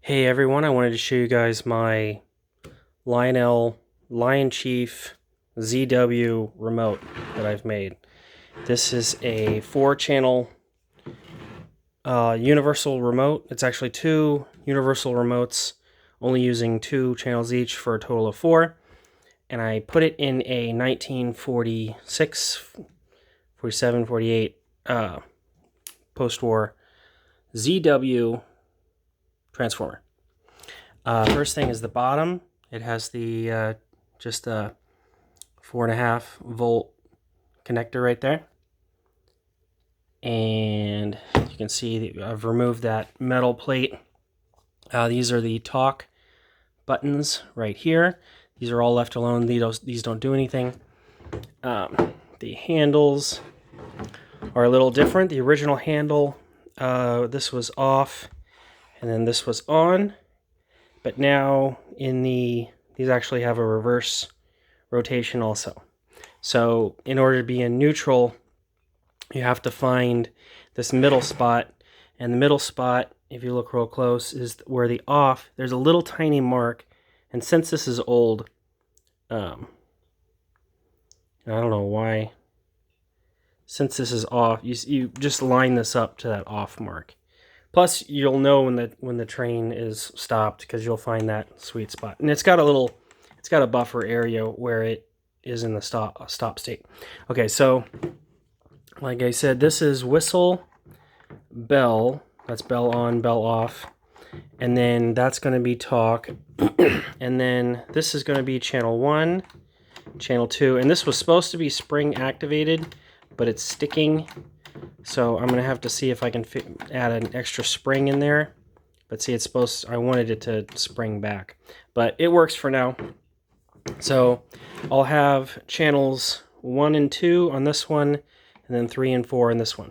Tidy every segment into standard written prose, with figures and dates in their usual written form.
Hey everyone, I wanted to show you guys my Lionel Lionchief ZW remote that I've made. This is a 4-channel universal remote. It's actually 2 universal remotes, only using 2 channels each for a total of 4. And I put it in a 1946, 47, 48 post-war ZW transformer. First thing is the bottom. It has the just a 4.5 volt connector right there, and you can see that I've removed that metal plate. These are the talk buttons right here. These are all left alone. These don't do anything. The handles are a little different. The original handle, this was off, and then this was on. But now these actually have a reverse rotation also. So in order to be in neutral, you have to find this middle spot. And the middle spot, if you look real close, is where the off, there's a little tiny mark. And since this is old, I don't know why. Since this is off, you just line this up to that off mark. Plus, you'll know when the train is stopped because you'll find that sweet spot. And it's got a buffer area where it is in the stop state. Okay, so like I said, this is whistle, bell. That's bell on, bell off. And then that's going to be talk. And then this is going to be channel 1, channel 2. And this was supposed to be spring activated, but it's sticking. So I'm going to have to see if I can add an extra spring in there. But see, I wanted it to spring back. But it works for now. So I'll have channels 1 and 2 on this one, and then 3 and 4 on this one.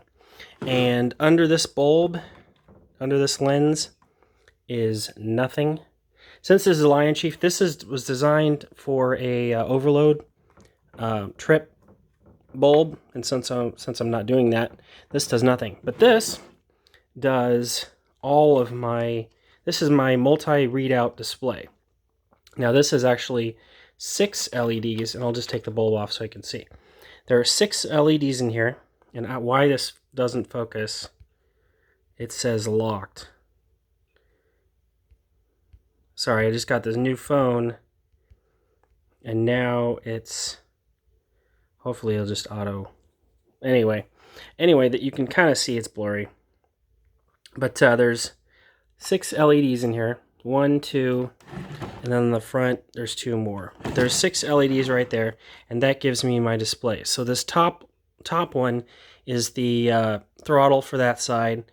And under this bulb, under this lens, is nothing. Since this is a Lionchief, was designed for a overload trip bulb, and since I'm not doing that, this does nothing. But this does all of my, this is my multi-readout display. Now this is actually 6 LEDs, and I'll just take the bulb off so I can see. There are 6 LEDs in here, and why this doesn't focus, it says locked. Sorry, I just got this new phone, and now it's, hopefully it'll just auto. Anyway, that you can kind of see it's blurry. But there's 6 LEDs in here. 1, 2, and then in the front there's 2 more. There's 6 LEDs right there, and that gives me my display. So this top one is the throttle for that side.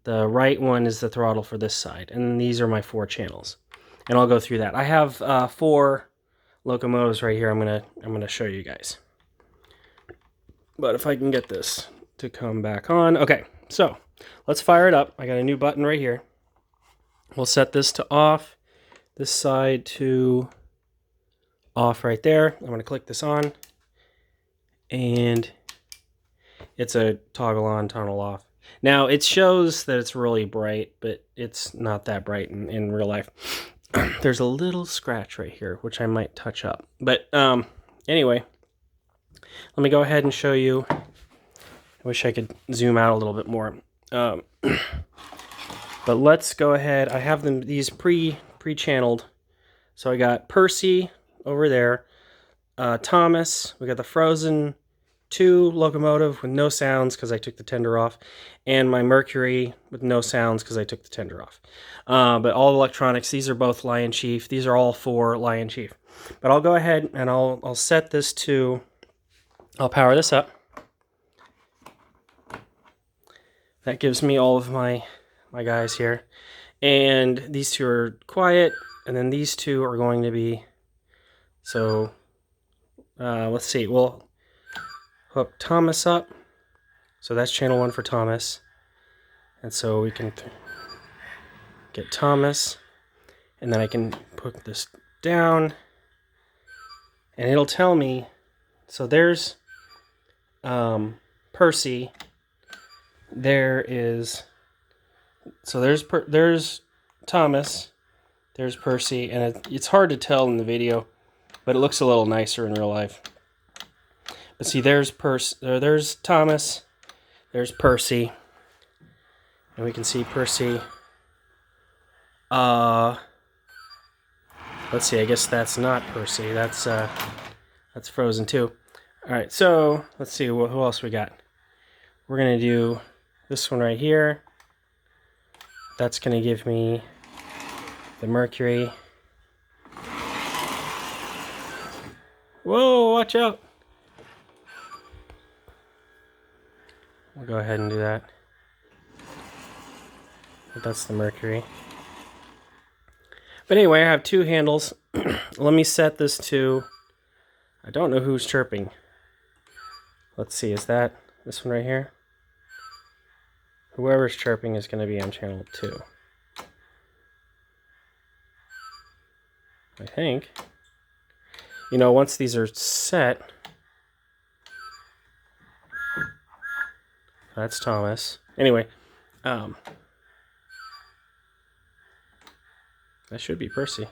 The right one is the throttle for this side, and these are my 4 channels. And I'll go through that. I have 4 locomotives right here. I'm gonna show you guys. But if I can get this to come back on. Okay, so let's fire it up. I got a new button right here. We'll set this to off, this side to off right there. I'm going to click this on, and it's a toggle on, toggle off. Now, it shows that it's really bright, but it's not that bright in real life. There's a little scratch right here, which I might touch up. But anyway, let me go ahead and show you. I wish I could zoom out a little bit more. But let's go ahead. I have these pre-channeled. So I got Percy over there. Thomas. We got the Frozen 2 locomotive with no sounds because I took the tender off. And my Mercury with no sounds because I took the tender off. But all electronics. These are both Lionchief. These are all 4 Lionchief. But I'll go ahead and I'll set this to... I'll power this up. That gives me all of my guys here. And these 2 are quiet, and then these 2 are going to be, so let's see, we'll hook Thomas up. So that's channel 1 for Thomas. And so we can get Thomas, and then I can put this down, and it'll tell me, so there's Percy. There's Thomas, There's Percy, and it's hard to tell in the video, but it looks a little nicer in real life. But see, there's Thomas, there's Percy, and we can see Percy. Let's see, I guess that's not Percy, that's Frozen too. Alright, so let's see, who else we got. We're going to do this one right here. That's going to give me the Mercury. Whoa, watch out. We'll go ahead and do that. But that's the Mercury. But anyway, I have two handles. Let me set this to... I don't know who's chirping. Let's see, is that this one right here? Whoever's chirping is going to be on channel 2. I think. You know, once these are set... That's Thomas. Anyway, that should be Percy.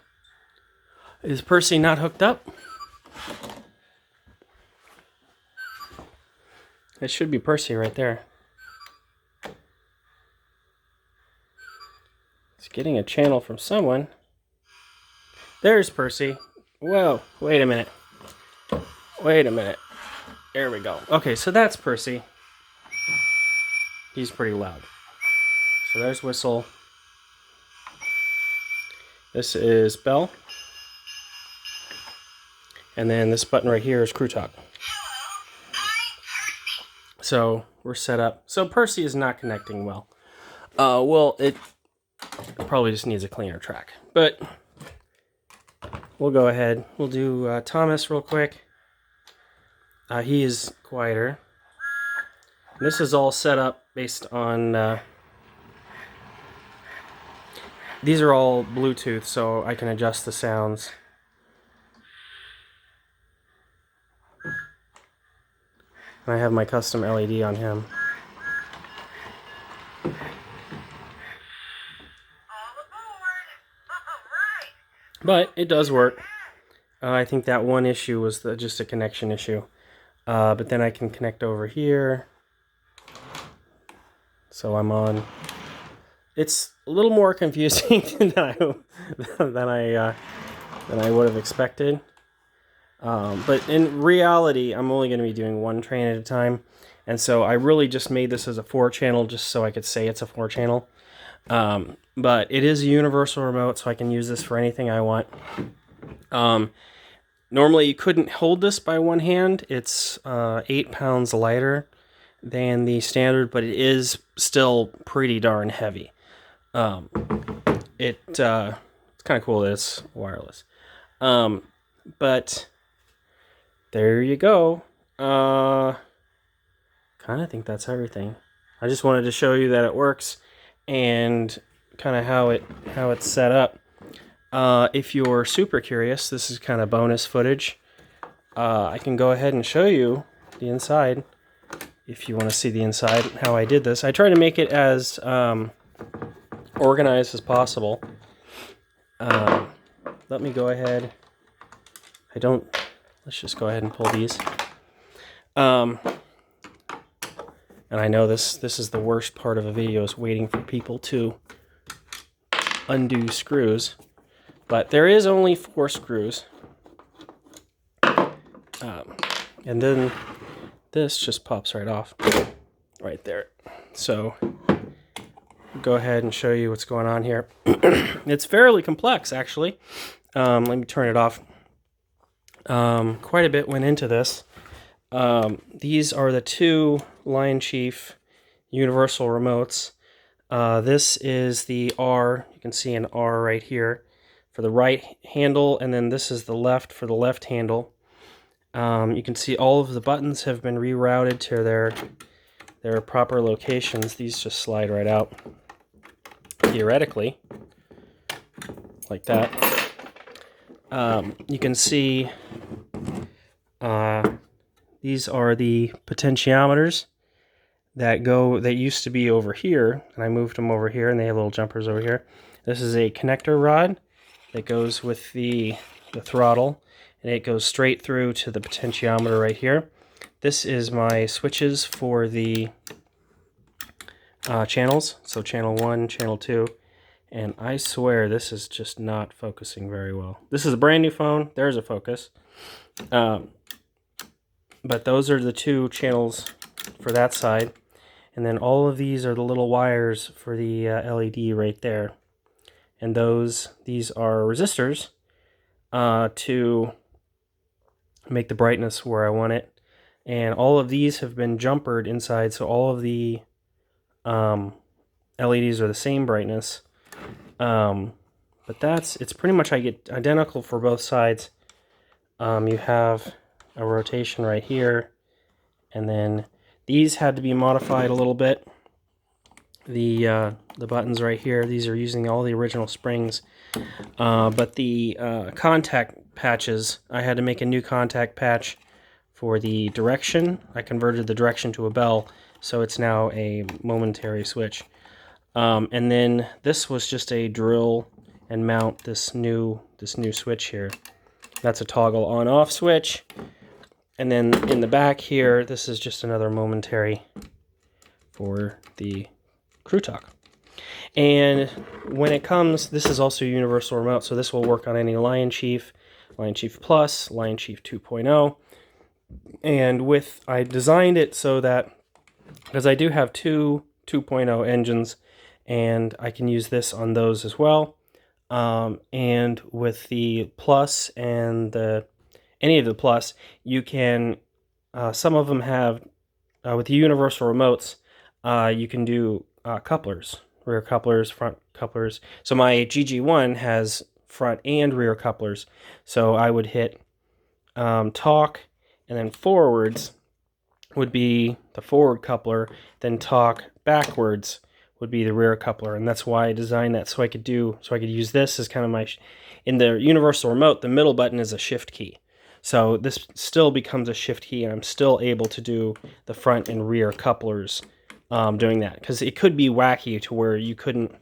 Is Percy not hooked up? It should be Percy right there. It's getting a channel from someone. There's Percy. Whoa, wait a minute. Wait a minute. There we go. Okay, so that's Percy. He's pretty loud. So there's Whistle. This is Bell. And then this button right here is Crew Talk. So we're set up. So Percy is not connecting well. Well, it probably just needs a cleaner track. But we'll go ahead. We'll do Thomas real quick. He is quieter. This is all set up based on... these are all Bluetooth, so I can adjust the sounds. And I have my custom LED on him. But it does work. I think that one issue was just a connection issue. But then I can connect over here. So I'm on. It's a little more confusing than I would have expected. But in reality, I'm only going to be doing one train at a time. And so I really just made this as a 4-channel just so I could say it's a 4-channel. But it is a universal remote, so I can use this for anything I want. Normally you couldn't hold this by one hand. It's 8 pounds lighter than the standard, but it is still pretty darn heavy. It's kind of cool that it's wireless. But there you go. Kind of think that's everything. I just wanted to show you that it works and kind of how it's set up. If you're super curious, this is kind of bonus footage. I can go ahead and show you the inside if you want to see the inside, how I did this. I try to make it as organized as possible. Let me go ahead. Let's just go ahead and pull these. And I know this is the worst part of a video, is waiting for people to undo screws. But there is only 4 screws. And then this just pops right off. Right there. So go ahead and show you what's going on here. It's fairly complex, actually. Let me turn it off. Quite a bit went into this. These are the 2 Lionchief universal remotes. This is the R. You can see an R right here for the right handle, and then this is the left for the left handle. You can see all of the buttons have been rerouted to their proper locations. These just slide right out, theoretically, like that. You can see these are the potentiometers that used to be over here, and I moved them over here, and they have little jumpers over here. This is a connector rod, that goes with the throttle, and it goes straight through to the potentiometer right here. This is my switches for the channels, so channel 1, channel 2, and I swear this is just not focusing very well. This is a brand new phone. There's a focus. But those are the 2 channels for that side, and then all of these are the little wires for the LED right there, and these are resistors to make the brightness where I want it. And all of these have been jumpered inside, so all of the LEDs are the same brightness. But it's pretty much identical for both sides. You have a rotation right here, and then these had to be modified a little bit. The buttons right here, these are using all the original springs, but the contact patches, I had to make a new contact patch for the direction. I converted the direction to a bell, so it's now a momentary switch. And then this was just a drill and mount this new switch here. That's a toggle on-off switch. And then in the back here, this is just another momentary for the Crew Talk. And when it comes, this is also a universal remote, so this will work on any Lionchief, Lionchief Plus, Lionchief 2.0. And I designed it so that, because I do have 2 2.0 engines, and I can use this on those as well. And with the Plus and any of the Plus, you can, some of them have, with the universal remotes, you can do couplers, rear couplers, front couplers. So my GG1 has front and rear couplers. So I would hit talk, and then forwards would be the forward coupler, then talk backwards would be the rear coupler, and that's why I designed that, so I could use this as kind of my, in the universal remote, the middle button is a shift key. So this still becomes a shift key, and I'm still able to do the front and rear couplers doing that, because it could be wacky to where you couldn't,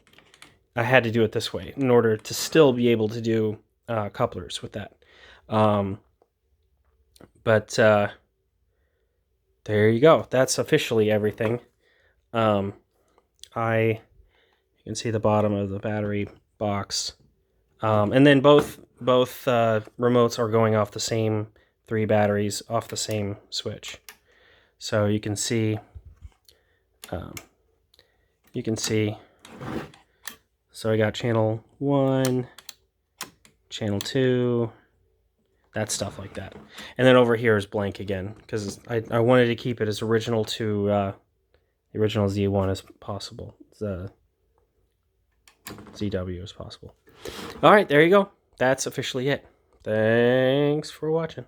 I had to do it this way in order to still be able to do couplers with that. But there you go. That's officially everything. You can see the bottom of the battery box. And then both remotes are going off the same 3 batteries off the same switch. So you can see, so I got channel 1, channel 2, that stuff like that. And then over here is blank again, because I wanted to keep it as original to the original Z1 as possible, the ZW as possible. All right, there you go. That's officially it. Thanks for watching.